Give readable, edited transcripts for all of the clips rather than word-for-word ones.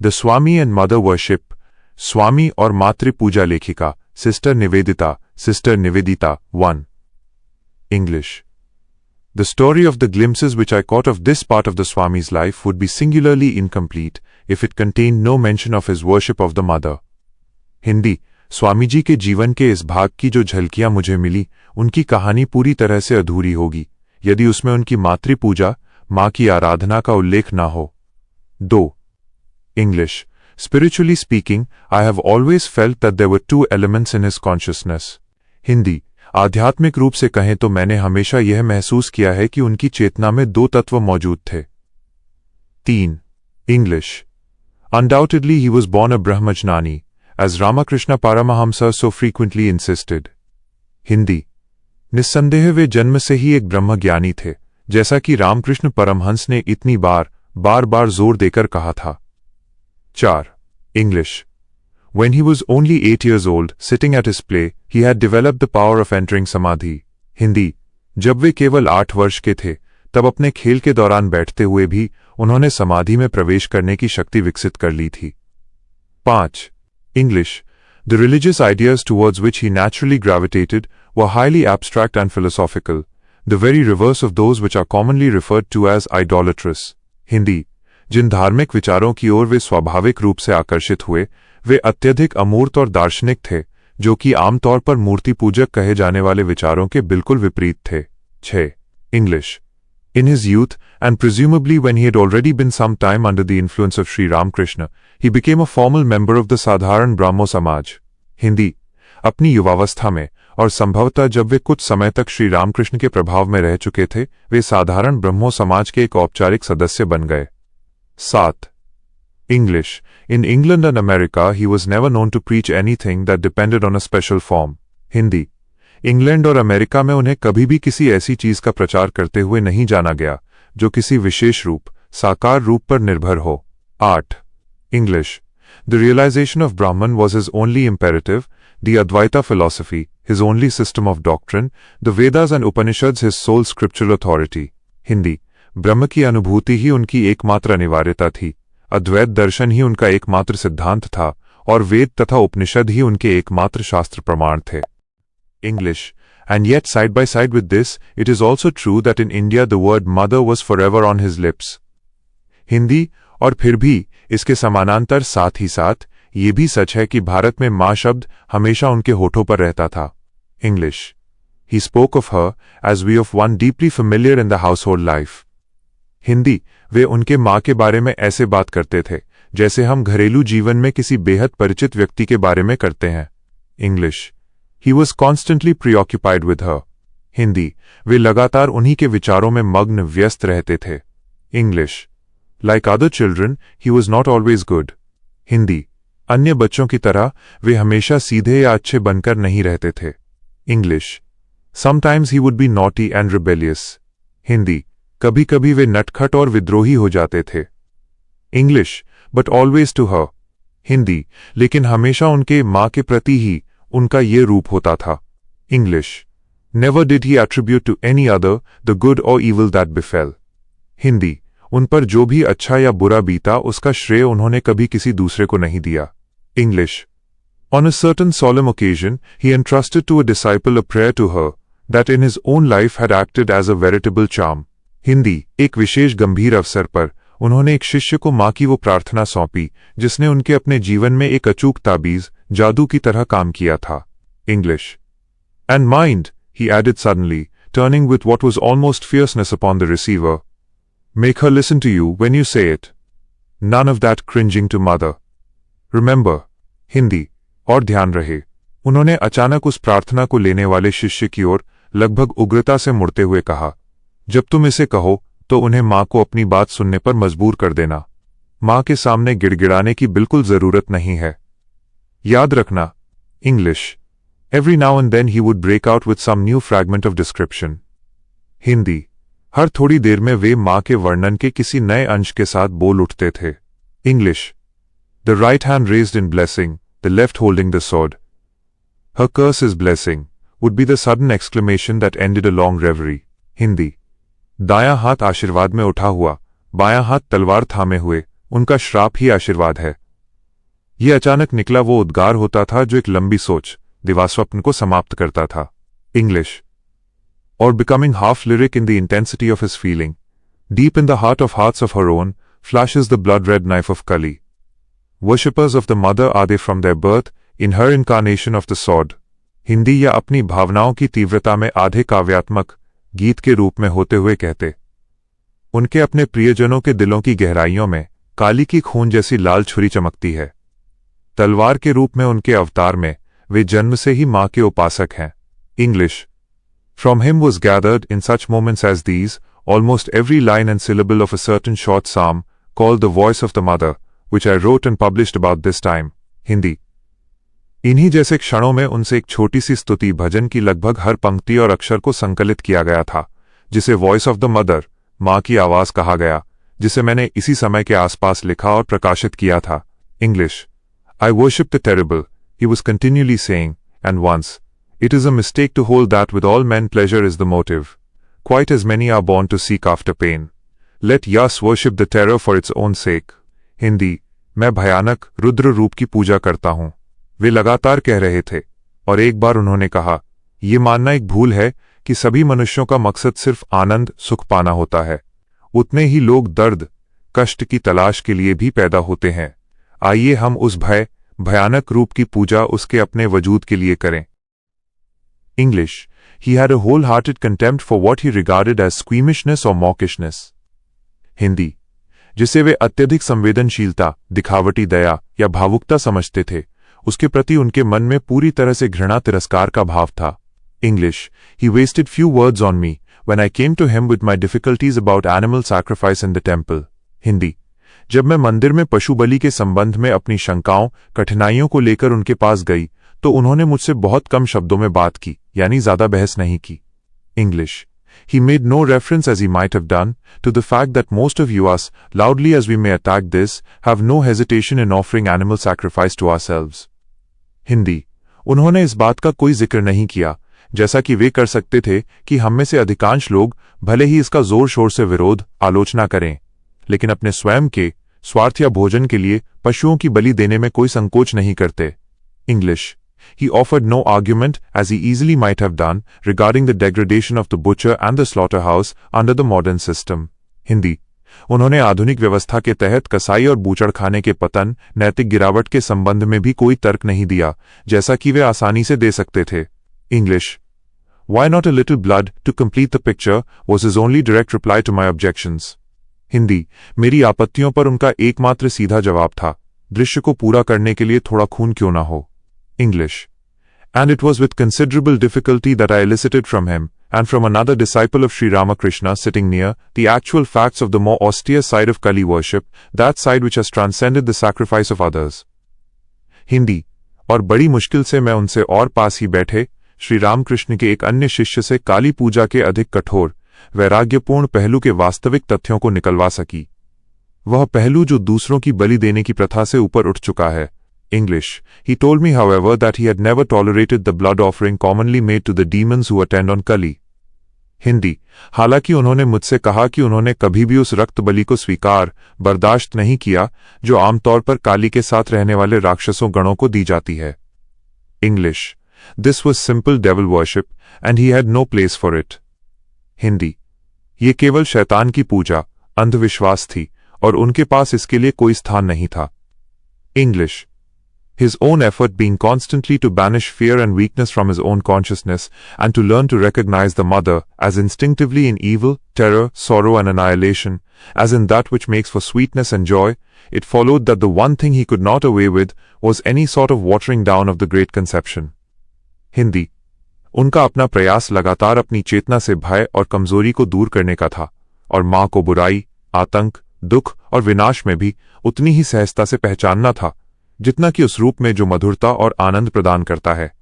The Swami and mother worship, Swami और मातृ पूजा लेखिका, sister Nivedita 1. English. The story of the glimpses which I caught of this part of the Swami's life would be singularly incomplete if it contained no mention of his worship of the mother. Hindi. Swami ji के जीवन के इस भाग की जो झलकियां मुझे मिली, उनकी कहानी पूरी तरह से अधूरी होगी यदि उसमें उनकी मातृ पूजा, मां की आराधना का उल्लेख ना हो. 2. English. Spiritually speaking, I have always felt that there were two elements in his consciousness. Hindi. आध्यात्मिक रूप से कहें तो मैंने हमेशा यह महसूस किया है कि उनकी चेतना में दो तत्व मौजूद थे. 3. English. Undoubtedly he was born a Brahmajnani, as Ramakrishna Paramahamsa so frequently insisted. Hindi. निस्संदेह वे जन्म से ही एक ब्रह्मज्ञानी थे, जैसा कि रामकृष्ण परमहंस ने इतनी बार जोर देकर कहा था. 4. English. When he was only 8 years old, sitting at his play, he had developed the power of entering samadhi. Hindi. जब वे केवल 8 वर्ष के थे, तब अपने खेल के दौरान बैठते हुए भी उन्होंने समाधि में प्रवेश करने की शक्ति विकसित कर ली थी. 5. English. The religious ideas towards which he naturally gravitated were highly abstract and philosophical, the very reverse of those which are commonly referred to as idolatrous. Hindi. जिन धार्मिक विचारों की ओर वे स्वाभाविक रूप से आकर्षित हुए, वे अत्यधिक अमूर्त और दार्शनिक थे, जो कि आमतौर पर मूर्ति पूजक कहे जाने वाले विचारों के बिल्कुल विपरीत थे. 6. English. In his youth, and presumably when he had already been some time under the influence of Sri Ramakrishna, he became a formal member of the Sadharan Brahmo Samaj. Hindi. अपनी युवावस्था में और संभवतः जब वे कुछ समय तक श्री रामकृष्ण के प्रभाव में रह चुके थे, वे साधारण ब्रह्मो समाज के एक औपचारिक सदस्य बन गए. 7. English. In England and America, he was never known to preach anything that depended on a special form. Hindi. England और अमेरिका में उन्हें कभी भी किसी ऐसी चीज का प्रचार करते हुए नहीं जाना गया जो किसी विशेष रूप, साकार रूप पर निर्भर हो. 8. English. The realization of Brahman was his only imperative, the Advaita philosophy, his only system of doctrine, the Vedas and Upanishads his sole scriptural authority. Hindi. ब्रह्म की अनुभूति ही उनकी एकमात्र अनिवार्यता थी, अद्वैत दर्शन ही उनका एकमात्र सिद्धांत था और वेद तथा उपनिषद ही उनके एकमात्र शास्त्र प्रमाण थे. English. And yet side by side with this, it is also true that in India the word mother was forever on his lips. Hindi. और फिर भी इसके समानांतर साथ ही साथ ये भी सच है कि भारत में मां शब्द हमेशा उनके होठों पर रहता था. English. He spoke of her as we of one deeply familiar in the household life. Hindi. वे उनके मां के बारे में ऐसे बात करते थे जैसे हम घरेलू जीवन में किसी बेहद परिचित व्यक्ति के बारे में करते हैं. English. He was constantly preoccupied with her. Hindi. वे लगातार उन्हीं के विचारों में मग्न व्यस्त रहते थे. English. Like other children, he was not always good. Hindi. अन्य बच्चों की तरह वे हमेशा सीधे या अच्छे बनकर नहीं रहते थे. English. Sometimes he would be naughty and rebellious. Hindi. कभी कभी वे नटखट और विद्रोही हो जाते थे. English. But always to her. Hindi. लेकिन हमेशा उनके मां के प्रति ही उनका ये रूप होता था. English. Never did he attribute to any other the good or evil that befell. Hindi. उन पर जो भी अच्छा या बुरा बीता उसका श्रेय उन्होंने कभी किसी दूसरे को नहीं दिया. English. On a certain solemn occasion, he entrusted to a disciple a prayer to her that in his own life had acted as a veritable charm. Hindi. एक विशेष गंभीर अवसर पर उन्होंने एक शिष्य को मां की वो प्रार्थना सौंपी जिसने उनके अपने जीवन में एक अचूक ताबीज, जादू की तरह काम किया था. English. And mind, he added suddenly, turning with what was almost fierceness upon the receiver. Make her listen to you when you say it. None of that cringing to mother. Remember. Hindi. और ध्यान रहे. उन्होंने अचानक उस प्रार्थना को लेने वाले शिष्य की ओर लगभग उग्रता से मुड़ते हुए कहा, जब तुम इसे कहो तो उन्हें मां को अपनी बात सुनने पर मजबूर कर देना. मां के सामने गिड़गिड़ाने की बिल्कुल जरूरत नहीं है. याद रखना. English. Every now and then he would break out with some new fragment of description. Hindi. हर थोड़ी देर में वे मां के वर्णन के किसी नए अंश के साथ बोल उठते थे. English. The right hand raised in blessing, the left holding the sword. Her curse is blessing, would be the sudden exclamation that ended a long reverie. Hindi. दायां हाथ आशीर्वाद में उठा हुआ, बायां हाथ तलवार थामे हुए, उनका श्राप ही आशीर्वाद है। ये अचानक निकला वो उद्गार होता था जो एक लंबी सोच, दिवास्वप्न को समाप्त करता था। इंग्लिश। और becoming half lyric in the intensity of his feeling, deep in the heart of hearts of her own, flashes the blood-red knife of Kali. Worshippers of the mother are they from their birth, in her incarnation of the sword. Hindi या अपनी भावनाओं की तीव्रता में आधे काव्यात्मक गीत के रूप में होते हुए कहते। उनके अपने प्रियजनों के दिलों की गहराइयों में काली की खून जैसी लाल छुरी चमकती है। तलवार के रूप में उनके अवतार में वे जन्म से ही मां के उपासक हैं। English. From him was gathered in such moments as these almost every line and syllable of a certain short psalm called The Voice of the Mother, which I wrote and published about this time. Hindi. इन्हीं जैसे क्षणों में उनसे एक छोटी सी स्तुति भजन की लगभग हर पंक्ति और अक्षर को संकलित किया गया था, जिसे वॉइस ऑफ द मदर, मां की आवाज कहा गया, जिसे मैंने इसी समय के आसपास लिखा और प्रकाशित किया था। English. I worship the terrible, he was continually saying, and once, it is a mistake to hold that with all men pleasure is the motive. Quite as many are born to seek after pain. Let us worship the terror for its own sake. Hindi. मैं भयानक रुद्र रूप की पूजा करता हूं, वे लगातार कह रहे थे, और एक बार उन्होंने कहा, यह मानना एक भूल है कि सभी मनुष्यों का मकसद सिर्फ आनंद सुख पाना होता है। उतने ही लोग दर्द कष्ट की तलाश के लिए भी पैदा होते हैं। आइए हम उस भयानक रूप की पूजा उसके अपने वजूद के लिए करें। English. He had a wholehearted contempt for what he regarded as squeamishness or mawkishness. Hindi. जिसे वे अत्यधिक संवेदनशीलता, दिखावटी दया या भावुकता समझते थे, उसके प्रति उनके मन में पूरी तरह से घृणा तिरस्कार का भाव था। English. He wasted few words on me when I came to him with my difficulties about animal sacrifice in the temple. Hindi. जब मैं मंदिर में पशु बलि के संबंध में अपनी शंकाओं, कठिनाइयों को लेकर उनके पास गई, तो उन्होंने मुझसे बहुत कम शब्दों में बात की, यानी ज्यादा बहस नहीं की। English. He made no reference, as he might have done, to the fact that most of us, loudly as we may attack this, have no hesitation in offering animal sacrifice to ourselves. Hindi. उन्होंने इस बात का कोई जिक्र नहीं किया, जैसा कि वे कर सकते थे कि हम में से अधिकांश लोग भले ही इसका जोर शोर से विरोध आलोचना करें, लेकिन अपने स्वयं के स्वार्थ या भोजन के लिए पशुओं की बलि देने में कोई संकोच नहीं करते। English. He offered no argument, as he easily might have done, regarding the degradation of the butcher and the slaughterhouse under the modern system. Hindi. उन्होंने आधुनिक व्यवस्था के तहत कसाई और बूचड़खाने के पतन, नैतिक गिरावट के संबंध में भी कोई तर्क नहीं दिया, जैसा कि वे आसानी से दे सकते थे। English. Why not a little blood to complete the picture was his only direct reply to my objections. Hindi. मेरी आपत्तियों पर उनका एकमात्र सीधा जवाब था, दृश्य को पूरा करने के लिए थोड़ा खून क्यों ना हो। English. And it was with considerable difficulty that I elicited from him, and from another disciple of Sri Ramakrishna sitting near, the actual facts of the more austere side of Kali worship, that side which has transcended the sacrifice of others. Hindi. और बड़ी मुश्किल से मैं उनसे और पास ही बैठे श्री रामकृष्ण के एक अन्य शिष्य से काली पूजा के अधिक कठोर, वैराग्यपूर्ण पहलू के वास्तविक तथ्यों को निकलवा सकी। वह पहलू जो दूसरों की बलि देने की प्रथा से ऊपर उठ चुका है। English. He told me, however, that he had never tolerated the blood offering commonly made to the demons who attend on Kali. Hindi. हालांकि उन्होंने मुझसे कहा कि उन्होंने कभी भी उस रक्त बलि को स्वीकार, बर्दाश्त नहीं किया जो आमतौर पर काली के साथ रहने वाले राक्षसों गणों को दी जाती है। English. This was simple devil worship, and he had no place for it. Hindi. ये केवल शैतान की पूजा, अंधविश्वास थी, और उनके पास इसके लिए कोई स्थान नहीं था। English. His own effort being constantly to banish fear and weakness from his own consciousness, and to learn to recognize the mother as instinctively in evil, terror, sorrow and annihilation, as in that which makes for sweetness and joy, it followed that the one thing he could not away with was any sort of watering down of the great conception. Hindi. उनका अपना प्रयास लगातार अपनी चेतना से भय और कमजोरी को दूर करने का था, और मां को बुराई, आतंक, दुख और विनाश में भी उतनी ही सहजता से पहचानना था, जितना कि उस रूप में जो मधुरता और आनंद प्रदान करता है।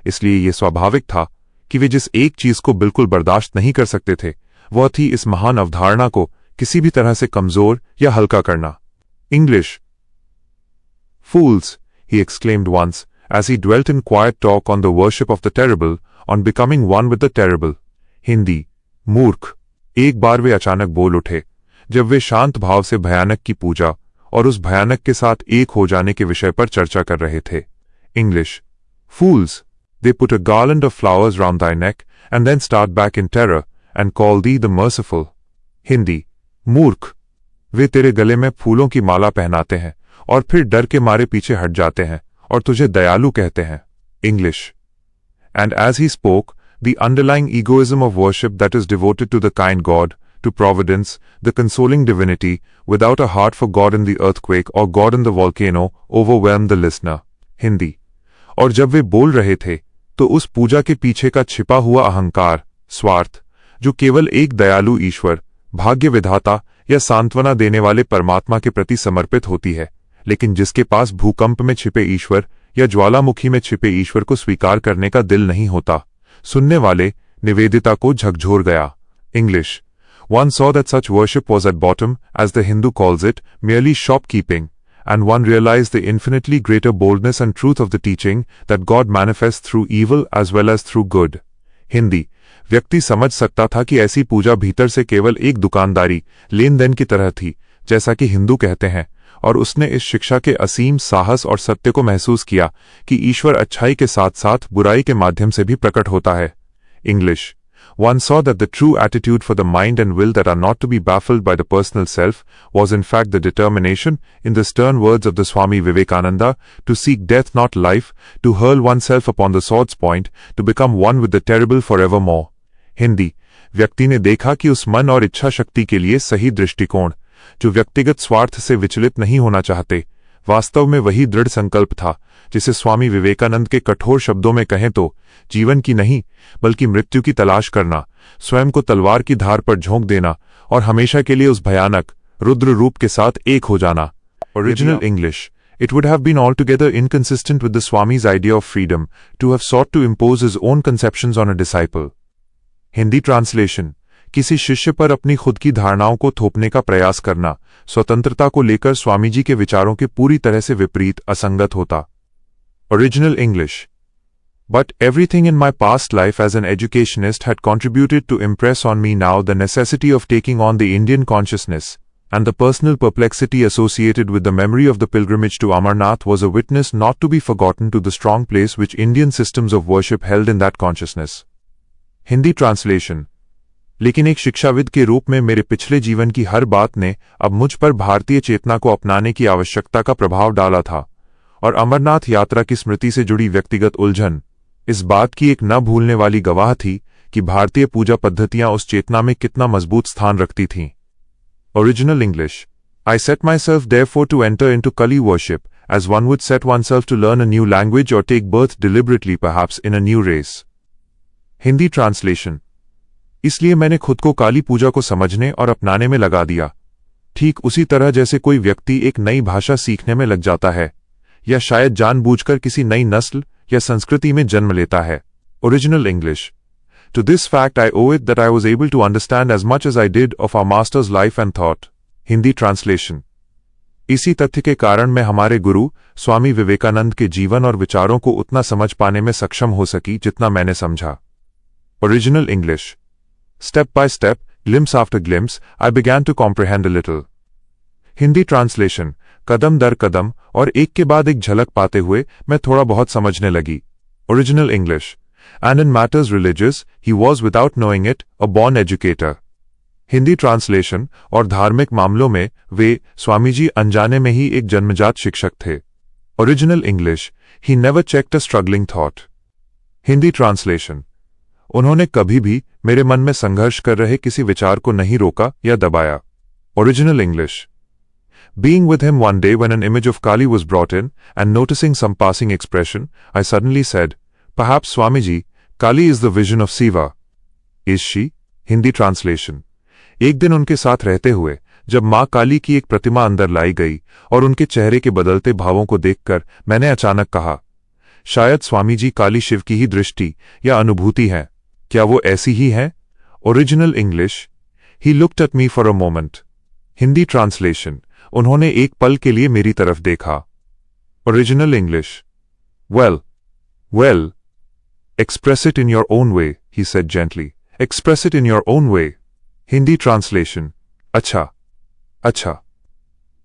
इसलिए यह स्वाभाविक था कि वे जिस एक चीज को बिल्कुल बर्दाश्त नहीं कर सकते थे, वह थी इस महान अवधारणा को किसी भी तरह से कमजोर या हल्का करना। English. Fools, he exclaimed once, as he dwelt in quiet talk on the worship of the terrible, on becoming one with the terrible. Hindi. मूर्ख, एक बार वे अचानक बोल उठे, जब वे शांत भाव से भयानक की पूजा और उस भयानक के साथ एक हो जाने के विषय पर चर्चा कर रहे थे। English. Fools, they put a garland of flowers round thy neck and then start back in terror and call thee the merciful. Hindi. मूर्ख, वे तेरे गले में फूलों की माला पहनाते हैं और फिर डर के मारे पीछे हट जाते हैं और तुझे दयालु कहते हैं। English. And as he spoke, the underlying egoism of worship that is devoted to the kind God, to providence, the consoling divinity, without a heart for God in the earthquake or God in the volcano, overwhelmed the listener. Hindi. और जब वे बोल रहे थे तो उस पूजा के पीछे का छिपा हुआ अहंकार, स्वार्थ, जो केवल एक दयालु ईश्वर, भाग्य विधाता या सांत्वना देने वाले परमात्मा के प्रति समर्पित होती है, लेकिन जिसके पास भूकंप में छिपे ईश्वर या ज्वालामुखी में छिपे ईश्वर को स्वीकार करने का दिल नहीं होता, सुनने वाले निवेदिता को झकझोर गया। English. One saw that such worship was at bottom, as the Hindu calls it, merely shopkeeping, and one realized the infinitely greater boldness and truth of the teaching that God manifests through evil as well as through good. Hindi. व्यक्ति समझ सकता था कि ऐसी पूजा भीतर से केवल एक दुकानदारी, लेन देन की तरह थी, जैसा कि हिंदू कहते हैं, और उसने इस शिक्षा के असीम साहस और सत्य को महसूस किया कि ईश्वर अच्छाई के साथ साथ बुराई के माध्यम से भी प्रकट होता है। English. One saw that the true attitude for the mind and will that are not to be baffled by the personal self was in fact the determination, in the stern words of the Swami Vivekananda, to seek death not life, to hurl oneself upon the sword's point, to become one with the terrible forevermore. Hindi. व्यक्ति ने देखा कि उस मन और इच्छा शक्ति के लिए सही दृष्टिकोण, जो व्यक्तिगत स्वार्थ से विचलित नहीं होना चाहते, वास्तव में वही दृढ़ संकल्प था जिसे स्वामी विवेकानंद के कठोर शब्दों में कहें तो जीवन की नहीं बल्कि मृत्यु की तलाश करना, स्वयं को तलवार की धार पर झोंक देना और हमेशा के लिए उस भयानक रुद्र रूप के साथ एक हो जाना। Original English. It would have been altogether inconsistent with the Swami's idea of freedom to have sought to impose his own conceptions on a disciple. Hindi translation. किसी शिष्य पर अपनी खुद की धारणाओं को थोपने का प्रयास करना स्वतंत्रता को लेकर स्वामी जी के विचारों के पूरी तरह से विपरीत असंगत होता। Original English. But everything in my past life as an educationist had contributed to impress on me now the necessity of taking on the Indian consciousness, and the personal perplexity associated with the memory of the pilgrimage to Amarnath was a witness not to be forgotten to the strong place which Indian systems of worship held in that consciousness. Hindi translation. लेकिन एक शिक्षाविद के रूप में मेरे पिछले जीवन की हर बात ने अब मुझ पर भारतीय चेतना को अपनाने की आवश्यकता का प्रभाव डाला था, और अमरनाथ यात्रा की स्मृति से जुड़ी व्यक्तिगत उलझन इस बात की एक न भूलने वाली गवाह थी कि भारतीय पूजा पद्धतियां उस चेतना में कितना मजबूत स्थान रखती थीं। Original English. I set myself therefore to enter into Kali worship, as one would set oneself to learn a new language or take birth deliberately perhaps in a new race. Hindi translation. इसलिए मैंने खुद को काली पूजा को समझने और अपनाने में लगा दिया, ठीक उसी तरह जैसे कोई व्यक्ति एक नई भाषा सीखने में लग जाता है, या शायद जानबूझकर किसी नई नस्ल या संस्कृति में जन्म लेता है। Original English. To this fact I owe it that I was able to understand as much as I did of our master's life and thought. Hindi translation. इसी तथ्य के कारण मैं हमारे गुरु स्वामी विवेकानंद के जीवन और विचारों को उतना समझ पाने में सक्षम हो सकी जितना मैंने समझा। Original English. Step by step, glimpse after glimpse, I began to comprehend a little. Hindi translation. कदम दर कदम और एक के बाद एक झलक पाते हुए मैं थोड़ा बहुत समझने लगी। Original English. And in matters religious, he was without knowing it, a born educator. Hindi translation. और धार्मिक मामलों में वे स्वामी जी अनजाने में ही एक जन्मजात शिक्षक थे। Original English. He never checked a struggling thought. Hindi translation. उन्होंने कभी भी मेरे मन में संघर्ष कर रहे किसी विचार को नहीं रोका या दबाया। Original English. Being with him one day when an image of Kali was brought in, and noticing some passing expression, I suddenly said, "Perhaps Swamiji, Kali is the vision of Shiva." Is she? Hindi translation. एक दिन उनके साथ रहते हुए जब मां काली की एक प्रतिमा अंदर लाई गई और उनके चेहरे के बदलते भावों को देखकर मैंने अचानक कहा, शायद स्वामी जी काली शिव की ही दृष्टि या अनुभूति है, क्या वो ऐसी ही है? Original English. He looked at me for a moment. Hindi translation. उन्होंने एक पल के लिए मेरी तरफ देखा। Original English. Well, express it in your own way, he said gently. Express it in your own way. Hindi translation. अच्छा।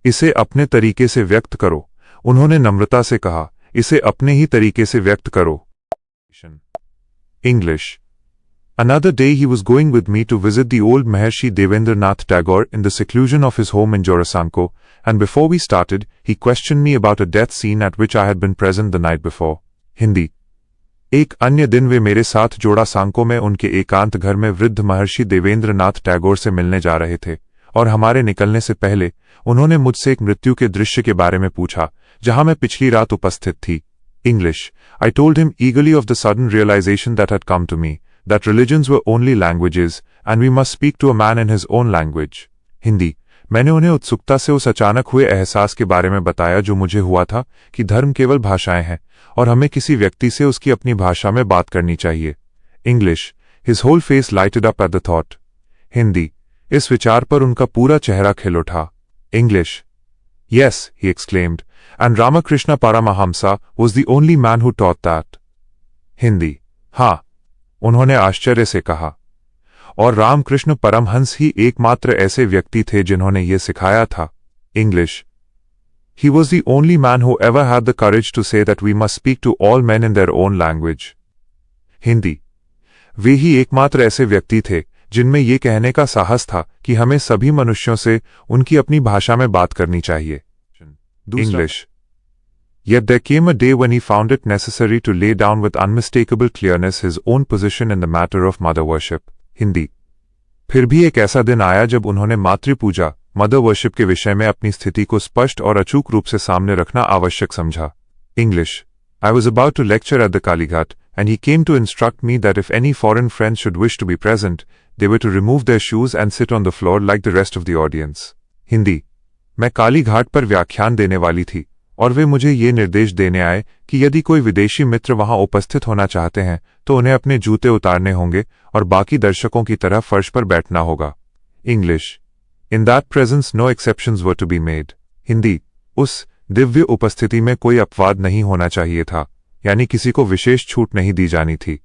इसे अपने तरीके से व्यक्त करो। उन्होंने नम्रता से कहा, इसे अपने ही तरीके से व्यक्त करो। English. Another day he was going with me to visit the old Maharshi Devendranath Tagore in the seclusion of his home in Jorasanko, and before we started, he questioned me about a death scene at which I had been present the night before. Hindi. एक अन्य दिन वे मेरे साथ जोड़ासांको में उनके एकांत घर में वृद्ध महर्षि देवेंद्रनाथ टैगोर से मिलने जा रहे थे, और हमारे निकलने से पहले उन्होंने मुझसे एक मृत्यु के दृश्य के बारे में पूछा जहां मैं पिछली रात उपस्थित थी। English. I told him eagerly of the sudden realization that had come to me, that religions were only languages, and we must speak to a man in his own language. Hindi. मैंने उन्हें उत्सुकता से उस अचानक हुए एहसास के बारे में बताया जो मुझे हुआ था कि धर्म केवल भाषाएं हैं और हमें किसी व्यक्ति से उसकी अपनी भाषा में बात करनी चाहिए। English. His whole face lighted up at the thought. Hindi. इस विचार पर उनका पूरा चेहरा खिल उठा। English. Yes, he exclaimed, and Ramakrishna Paramahamsa was the only man who taught that. Hindi. हाँ, उन्होंने आश्चर्य से कहा, और रामकृष्ण परमहंस ही एकमात्र ऐसे व्यक्ति थे जिन्होंने ये सिखाया था। English. He was the only man who ever had the courage to say that we must speak to all men in their own language. Hindi. वे ही एकमात्र ऐसे व्यक्ति थे जिनमें ये कहने का साहस था कि हमें सभी मनुष्यों से उनकी अपनी भाषा में बात करनी चाहिए। English. Yet there came a day when he found it necessary to lay down with unmistakable clearness his own position in the matter of mother worship. Hindi. फिर भी एक ऐसा दिन आया जब उन्होंने मातृपूजा, मदर वर्शिप के विषय में अपनी स्थिति को स्पष्ट और अचूक रूप से सामने रखना आवश्यक समझा। English. I was about to lecture at the Kalighat, and he came to instruct me that if any foreign friends should wish to be present, they were to remove their shoes and sit on the floor like the rest of the audience. Hindi. मैं काली घाट पर व्याख्यान देने वाली थी और वे मुझे ये निर्देश देने आए कि यदि कोई विदेशी मित्र वहां उपस्थित होना चाहते हैं तो उन्हें अपने जूते उतारने होंगे और बाकी दर्शकों की तरह फर्श पर बैठना होगा। English. In that presence no exceptions were to be made. Hindi. उस दिव्य उपस्थिति में कोई अपवाद नहीं होना चाहिए था, यानी किसी को विशेष छूट नहीं दी जानी थी।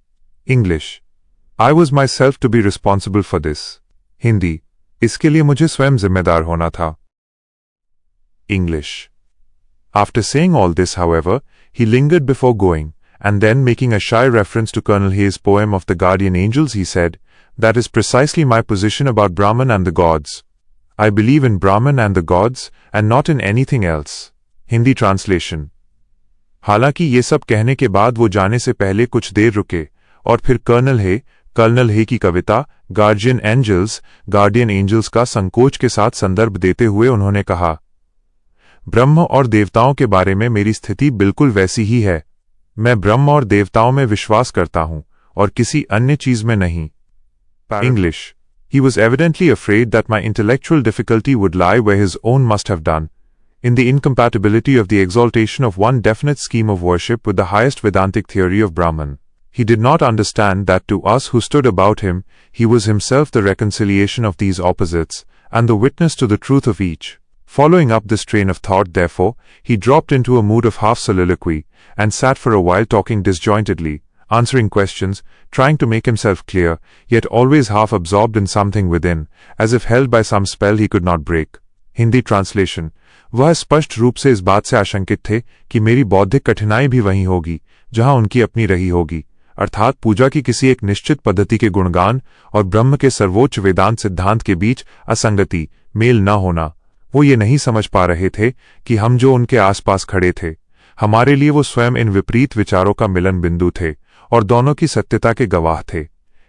English. I was myself to be responsible for this. Hindi. इसके लिए मुझे स्वयं जिम्मेदार होना था। English. After saying all this, however, he lingered before going, and then making a shy reference to Colonel Hay's poem of the Guardian Angels, he said, "That is precisely my position about Brahman and the gods. I believe in Brahman and the gods, and not in anything else." Hindi translation. हालांकि ये सब कहने के बाद वो जाने से पहले कुछ देर रुके और फिर कर्नल हे की कविता गार्डियन एंजल्स का संकोच के साथ संदर्भ देते हुए उन्होंने कहा, ब्रह्म और देवताओं के बारे में मेरी स्थिति बिल्कुल वैसी ही है। मैं ब्रह्म और देवताओं में विश्वास करता हूं और किसी अन्य चीज में नहीं। English. He was evidently afraid that my intellectual difficulty would lie where his own must have done, in the incompatibility of the exaltation of one definite scheme of worship with the highest Vedantic theory of Brahman. He did not understand that to us who stood about him, he was himself the reconciliation of these opposites, and the witness to the truth of each. Following up this train of thought, therefore, he dropped into a mood of half soliloquy, and sat for a while talking disjointedly, answering questions, trying to make himself clear, yet always half absorbed in something within, as if held by some spell he could not break. Hindi translation. वह स्पष्ट रूप से इस बात से आशंकित थे कि मेरी बौद्धिक कठिनाई भी वहीं होगी जहां उनकी अपनी रही होगी, अर्थात पूजा की किसी एक निश्चित पद्धति के गुणगान और ब्रह्म के सर्वोच्च वेदांत सिद्धांत के बीच असंगति, मेल न होना। वो ये नहीं समझ पा रहे थे कि हम जो उनके आसपास खड़े थे, हमारे लिए वो स्वयं इन विपरीत विचारों का मिलन बिंदु थे और दोनों की सत्यता के गवाह थे।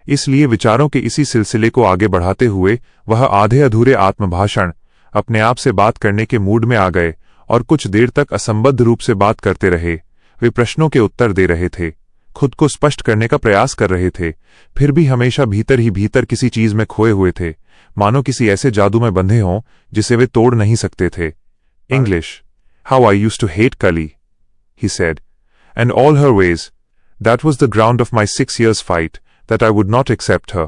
इसलिए विचारों के इसी सिलसिले को आगे बढ़ाते हुए वह आधे अधूरे आत्मभाषण अपने आप से बात करने के मूड में आ गए और कुछ देर तक असंबद्ध रूप से बात करते रहे। वे प्रश्नों के उत्तर दे रहे थे, खुद को स्पष्ट करने का प्रयास कर रहे थे, फिर भी हमेशा भीतर ही भीतर किसी चीज में खोए हुए थे, मानो किसी ऐसे जादू में बंधे हों जिसे वे तोड़ नहीं सकते थे। English. How I used to hate Kali, he said, and all her ways. That was the ground of my 6 years' fight, that I would not accept her.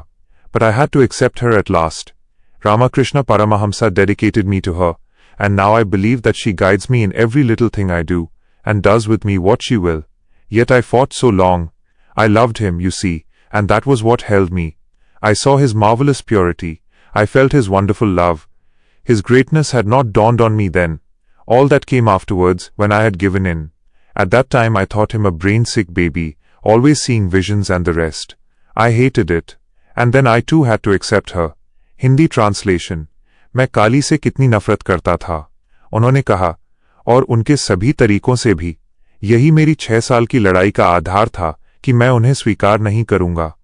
But I had to accept her at last. Ramakrishna Paramahamsa dedicated me to her, and now I believe that she guides me in every little thing I do, and does with me what she will. Yet I fought so long. I loved him, you see, and that was what held me. I saw his marvelous purity. I felt his wonderful love. His greatness had not dawned on me then. All that came afterwards, when I had given in. At that time I thought him a brain-sick baby, always seeing visions and the rest. I hated it. And then I too had to accept her. Hindi translation. मैं काली से कितनी नफरत करता था। उन्होंने कहा, और उनके सभी तरीकों से भी। यही मेरी 6 साल की लड़ाई का आधार था कि मैं उन्हें स्वीकार नहीं करूंगा।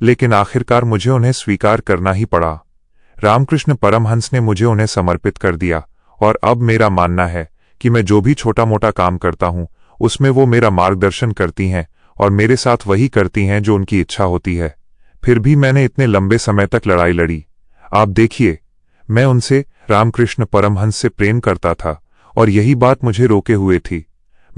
लेकिन आखिरकार मुझे उन्हें स्वीकार करना ही पड़ा। रामकृष्ण परमहंस ने मुझे उन्हें समर्पित कर दिया, और अब मेरा मानना है कि मैं जो भी छोटा मोटा काम करता हूं, उसमें वो मेरा मार्गदर्शन करती हैं और मेरे साथ वही करती हैं जो उनकी इच्छा होती है। फिर भी मैंने इतने लंबे समय तक लड़ाई लड़ी। आप देखिए, मैं उनसे, रामकृष्ण परमहंस से प्रेम करता था, और यही बात मुझे रोके हुए थी।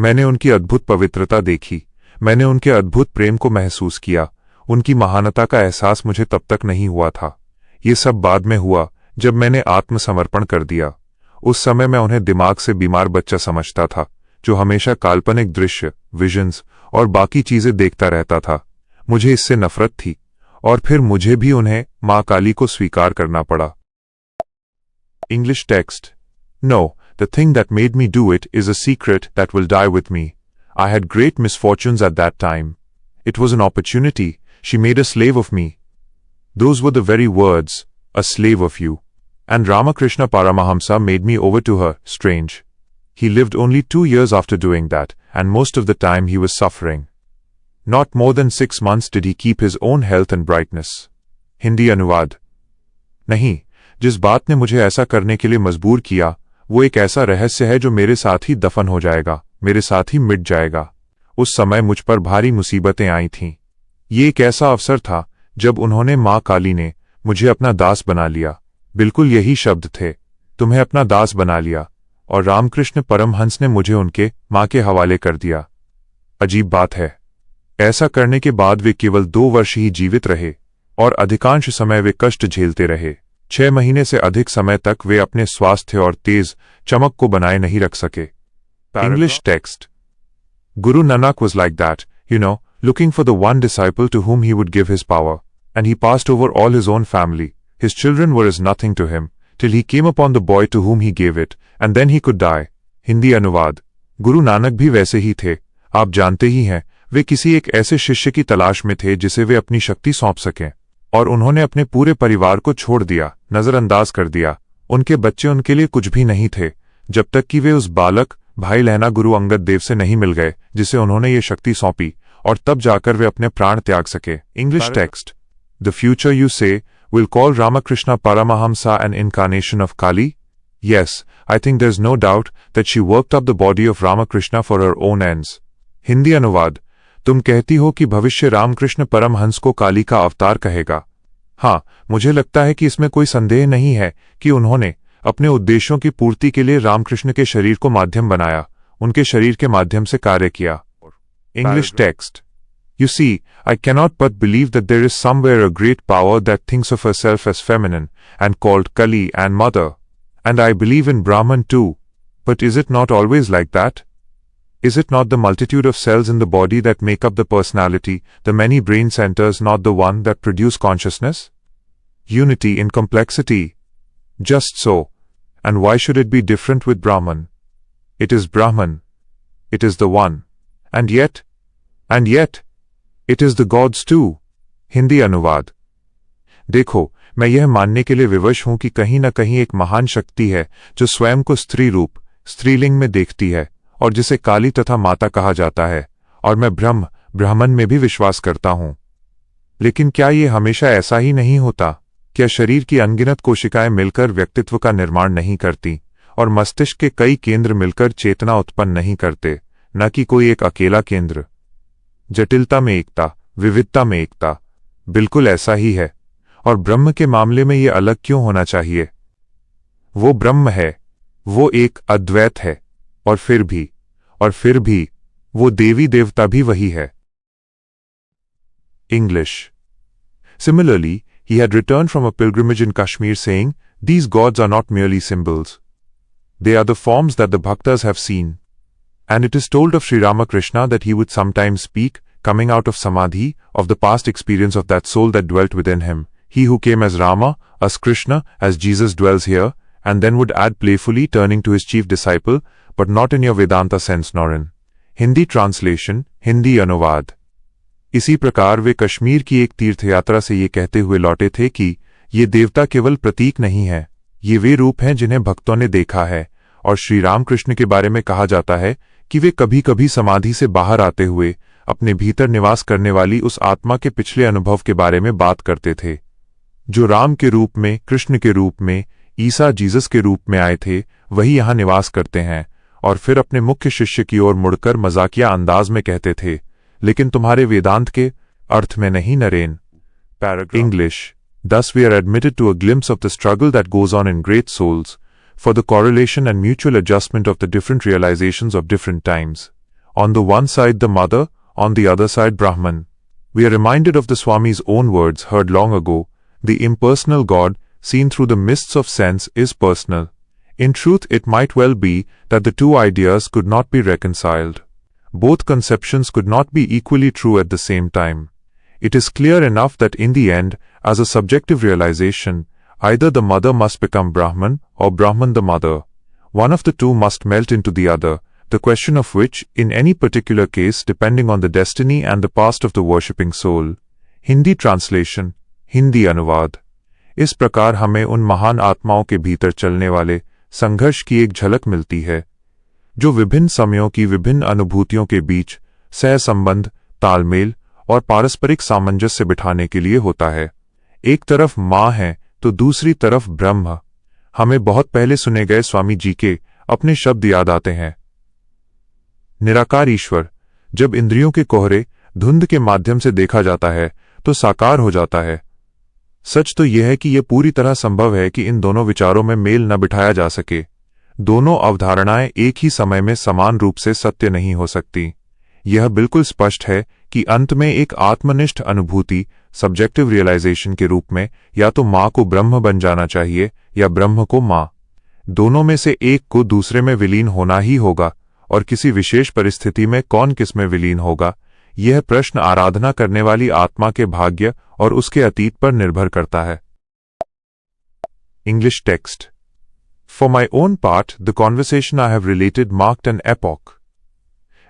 मैंने उनकी अद्भुत पवित्रता देखी, मैंने उनके अद्भुत प्रेम को महसूस किया। उनकी महानता का एहसास मुझे तब तक नहीं हुआ था। ये सब बाद में हुआ, जब मैंने आत्मसमर्पण कर दिया। उस समय मैं उन्हें दिमाग से बीमार बच्चा समझता था, जो हमेशा काल्पनिक दृश्य, विजन्स और बाकी चीजें देखता रहता था। मुझे इससे नफरत थी, और फिर मुझे भी उन्हें मां काली को स्वीकार करना पड़ा। English text. No, the thing that made me do it is a secret that will die with me. I had great misfortunes at that time. It was an opportunity. She made a slave of me. Those were the very words, a slave of you. And Ramakrishna Paramahamsa made me over to her. Strange. He lived only 2 years after doing that, and most of the time he was suffering. Not more than 6 months did he keep his own health and brightness. Hindi अनुवाद। नहीं, जिस बात ने मुझे ऐसा करने के लिए मजबूर किया, वो एक ऐसा रहस्य है जो मेरे साथ ही दफन हो जाएगा, मेरे साथ ही मिट जाएगा। उस समय मुझ पर भारी मुसीबतें आई थीं। ये एक ऐसा अवसर था जब उन्होंने मां काली ने मुझे अपना दास बना लिया। बिल्कुल यही शब्द थे, तुम्हें अपना दास बना लिया, और रामकृष्ण परमहंस ने मुझे उनके मां के हवाले कर दिया। अजीब बात है। ऐसा करने के बाद वे केवल 2 वर्ष ही जीवित रहे, और अधिकांश समय वे कष्ट झेलते रहे। 6 महीने से अधिक समय तक वे अपने स्वास्थ्य और तेज चमक को बनाए नहीं रख सके। English text. Guru Nanak was like that, looking for the one disciple to whom he would give his power, and he passed over all his own family. His children were as nothing to him, till he came upon the boy to whom he gave it, and then he could die. Hindi अनुवाद। गुरु नानक भी वैसे ही थे। आप जानते ही हैं, वे किसी एक ऐसे शिष्य की तलाश में थे जिसे वे अपनी शक्ति सौंप सकें, और उन्होंने अपने पूरे परिवार को छोड़ दिया, नजरअंदाज कर दिया। उनके बच्चे उनके लिए कुछ भी नहीं थे, जब तक कि वे उस बालक भाई लहना गुरु अंगद देव से नहीं मिल गए, जिसे उन्होंने ये शक्ति सौंपी, और तब जाकर वे अपने प्राण त्याग सके। English text. The future you से will call Ramakrishna Paramahamsa an incarnation of Kali? Yes, I think there's no doubt that she worked up the body of Ramakrishna for her own ends. Hindi अनुवाद। तुम कहती हो कि भविष्य रामकृष्ण परमहंस को काली का अवतार कहेगा। हाँ, मुझे लगता है कि इसमें कोई संदेह नहीं है कि उन्होंने अपने उद्देश्यों की पूर्ति के लिए रामकृष्ण के शरीर को माध्यम बनाया, उनके शरीर के माध्यम से कार्य किया। English text. You see, I cannot but believe that there is somewhere a great power that thinks of herself as feminine, and called Kali and Mother. And I believe in Brahman too. But is it not always like that? Is it not the multitude of cells in the body that make up the personality, the many brain centers not the one that produce consciousness? Unity in complexity. Just so. And why should it be different with Brahman? It is Brahman. It is the one. And yet, it is the gods too. Hindi अनुवाद। देखो, मैं यह मानने के लिए विवश हूं कि कहीं न कहीं एक महान शक्ति है जो स्वयं को स्त्री रूप, स्त्रीलिंग में देखती है, और जिसे काली तथा माता कहा जाता है, और मैं ब्राह्मण में भी विश्वास करता हूं। लेकिन क्या ये हमेशा ऐसा ही नहीं होता? क्या शरीर की अनगिनत कोशिकाएं मिलकर व्यक्तित्व का निर्माण नहीं करती, और मस्तिष्क के कई केंद्र मिलकर चेतना उत्पन्न नहीं करते, न कि कोई एक अकेला केंद्र? जटिलता में एकता, विविधता में एकता। बिल्कुल ऐसा ही है, और ब्रह्म के मामले में ये अलग क्यों होना चाहिए? वो ब्रह्म है, वो एक अद्वैत है, और फिर भी वो देवी देवता भी वही है। English. Similarly, he had returned from a pilgrimage in Kashmir saying, "These gods are not merely symbols. They are the forms that the bhaktas have seen." And it is told of Sri Ramakrishna that he would sometimes speak, coming out of samadhi, of the past experience of that soul that dwelt within him, he who came as Rama, as Krishna, as Jesus dwells here, and then would add playfully, turning to his chief disciple, but not in your Vedanta sense nor in Hindi translation, Hindi अनुवाद। इसी प्रकार वे कश्मीर की एक तीर्थयात्रा से ये कहते हुए लौटे थे कि ये देवता केवल प्रतीक नहीं है, ये वे रूप हैं जिन्हें भक्तों ने देखा है, और श्री रामकृष्ण के बारे में कहा जाता है कि वे कभी कभी समाधि से बाहर आते हुए अपने भीतर निवास करने वाली उस आत्मा के पिछले अनुभव के बारे में बात करते थे, जो राम के रूप में, कृष्ण के रूप में, ईसा जीसस के रूप में आए थे, वही यहाँ निवास करते हैं। और फिर अपने मुख्य शिष्य की ओर मुड़कर मजाकिया अंदाज में कहते थे, लेकिन तुम्हारे वेदांत के अर्थ में नहीं Naren. English. Thus we are admitted to a glimpse of the struggle that goes on in great souls, for the correlation and mutual adjustment of the different realizations of different times. On the one side the mother, on the other side Brahman. We are reminded of the Swami's own words heard long ago, the impersonal God, seen through the mists of sense, is personal. In truth, it might well be that the two ideas could not be reconciled. Both conceptions could not be equally true at the same time. It is clear enough that in the end, as a subjective realization, either the mother must become Brahman or Brahman the mother. One of the two must melt into the other, the question of which, in any particular case, depending on the destiny and the past of the worshipping soul. Hindi translation, Hindi अनुवाद। इस प्रकार हमें उन महान आत्माओं के भीतर चलने वाले संघर्ष की एक झलक मिलती है, जो विभिन्न समयों की विभिन्न अनुभूतियों के बीच सहसंबंध, तालमेल और पारस्परिक सामंजस्य बिठाने के लिए होता है। एक तरफ माँ है तो दूसरी तरफ ब्रह्म। हमें बहुत पहले सुने गए स्वामी जी के अपने शब्द याद आते हैं, निराकार ईश्वर जब इंद्रियों के कोहरे धुंध के माध्यम से देखा जाता है तो साकार हो जाता है। सच तो यह है कि यह पूरी तरह संभव है कि इन दोनों विचारों में मेल न बिठाया जा सके। दोनों अवधारणाएं एक ही समय में समान रूप से सत्य नहीं हो सकती। यह बिल्कुल स्पष्ट है कि अंत में एक आत्मनिष्ठ अनुभूति, सब्जेक्टिव रियलाइजेशन के रूप में या तो माँ को ब्रह्म बन जाना चाहिए या ब्रह्म को माँ। दोनों में से एक को दूसरे में विलीन होना ही होगा, और किसी विशेष परिस्थिति में कौन किसमें विलीन होगा, यह प्रश्न आराधना करने वाली आत्मा के भाग्य और उसके अतीत पर निर्भर करता है। English text. For my own part, the conversation I have related marked an epoch.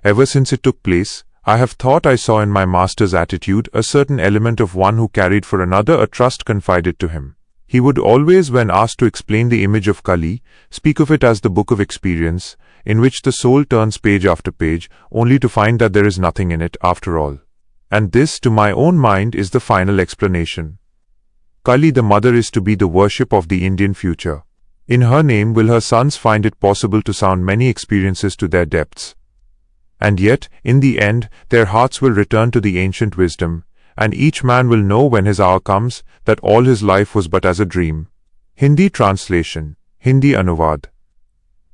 Ever since it took place, I have thought I saw in my master's attitude a certain element of one who carried for another a trust confided to him. He would always, when asked to explain the image of Kali, speak of it as the book of experience, in which the soul turns page after page, only to find that there is nothing in it after all. And this, to my own mind, is the final explanation. Kali the mother is to be the worship of the Indian future. In her name will her sons find it possible to sound many experiences to their depths. And yet, in the end, their hearts will return to the ancient wisdom, and each man will know when his hour comes that all his life was but as a dream. Hindi translation, Hindi अनुवाद।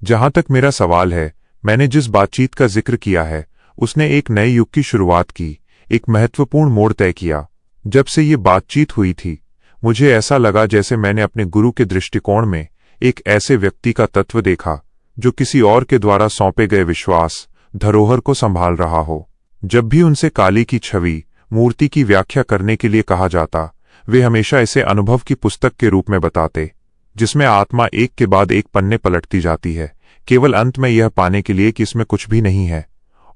जहां तक मेरा सवाल है, मैंने जिस बातचीत का जिक्र किया है, उसने एक नए युग की शुरुआत की, एक महत्वपूर्ण मोड़ तय किया। जब से ये बातचीत हुई थी, मुझे ऐसा लगा जैसे मैंने अपने गुरु के दृष्टिकोण में एक ऐसे व्यक्ति का तत्व देखा, जो किसी और के द्वारा सौंपे गए विश्वास, धरोहर को संभाल रहा हो। जब भी उनसे काली की छवि, मूर्ति की व्याख्या करने के लिए कहा जाता, वे हमेशा इसे अनुभव की पुस्तक के रूप में बताते, जिसमें आत्मा एक के बाद एक पन्ने पलटती जाती है, केवल अंत में यह पाने के लिए कि इसमें कुछ भी नहीं है।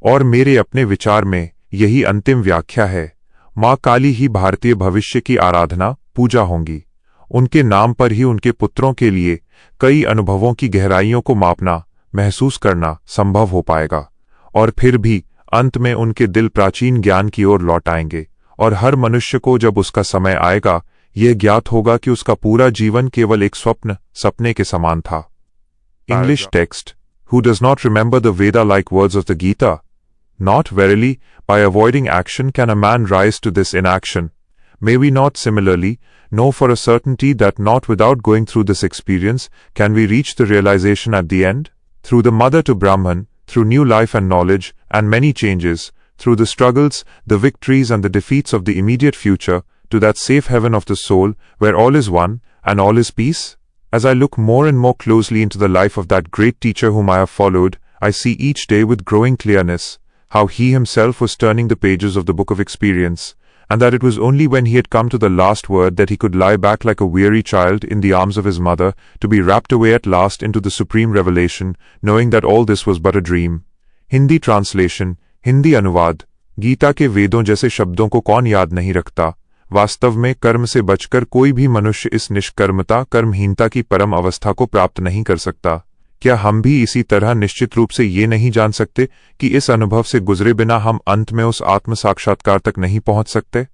और मेरे अपने विचार में यही अंतिम व्याख्या है। माँ काली ही भारतीय भविष्य की आराधना, पूजा होंगी। उनके नाम पर ही उनके पुत्रों के लिए कई अनुभवों की गहराइयों को मापना, महसूस करना संभव हो पाएगा, और फिर भी अंत में उनके दिल प्राचीन ज्ञान की ओर लौट आएंगे, और हर मनुष्य को जब उसका समय आएगा, यह ज्ञात होगा कि उसका पूरा जीवन केवल एक सपने के समान था। English text. Who does not remember the Veda-like words of the Gita? Not verily, by avoiding action can a man rise to this inaction. May we not similarly know for a certainty that not without going through this experience can we reach the realization at the end? Through the mother to Brahman, through new life and knowledge, and many changes, through the struggles, the victories and the defeats of the immediate future, to that safe heaven of the soul, where all is one, and all is peace? As I look more and more closely into the life of that great teacher whom I have followed, I see each day with growing clearness how he himself was turning the pages of the book of experience, and that it was only when he had come to the last word that he could lie back like a weary child in the arms of his mother, to be wrapped away at last into the supreme revelation, knowing that all this was but a dream. Hindi translation, Hindi अनुवाद। गीता के वेदों जैसे शब्दों को कौन याद नहीं रखता। वास्तव में कर्म से बचकर कोई भी मनुष्य इस निष्कर्मता, कर्महीनता की परम अवस्था को प्राप्त नहीं कर सकता। क्या हम भी इसी तरह निश्चित रूप से ये नहीं जान सकते कि इस अनुभव से गुजरे बिना हम अंत में उस आत्म साक्षात्कार तक नहीं पहुंच सकते?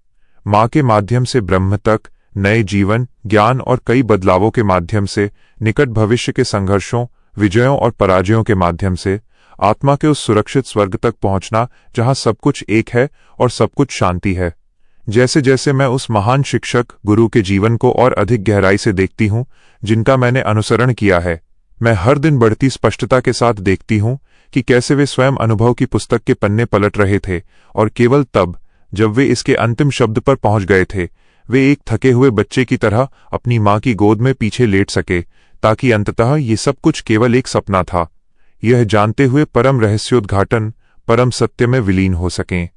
मां के माध्यम से ब्रह्म तक, नए जीवन, ज्ञान और कई बदलावों के माध्यम से, निकट भविष्य के संघर्षों, विजयों और पराजयों के माध्यम से, आत्मा के उस सुरक्षित स्वर्ग तक पहुंचना जहां सब कुछ एक है और सब कुछ शांति है। जैसे जैसे मैं उस महान शिक्षक, गुरु के जीवन को और अधिक गहराई से देखती हूं, जिनका मैंने अनुसरण किया है, मैं हर दिन बढ़ती स्पष्टता के साथ देखती हूं कि कैसे वे स्वयं अनुभव की पुस्तक के पन्ने पलट रहे थे, और केवल तब, जब वे इसके अंतिम शब्द पर पहुंच गए थे, वे एक थके हुए बच्चे की तरह अपनी मां की गोद में पीछे लेट सके, ताकि अंततः ये सब कुछ केवल एक सपना था, यह जानते हुए परम रहस्योद्घाटन, परम सत्य में विलीन हो सकें।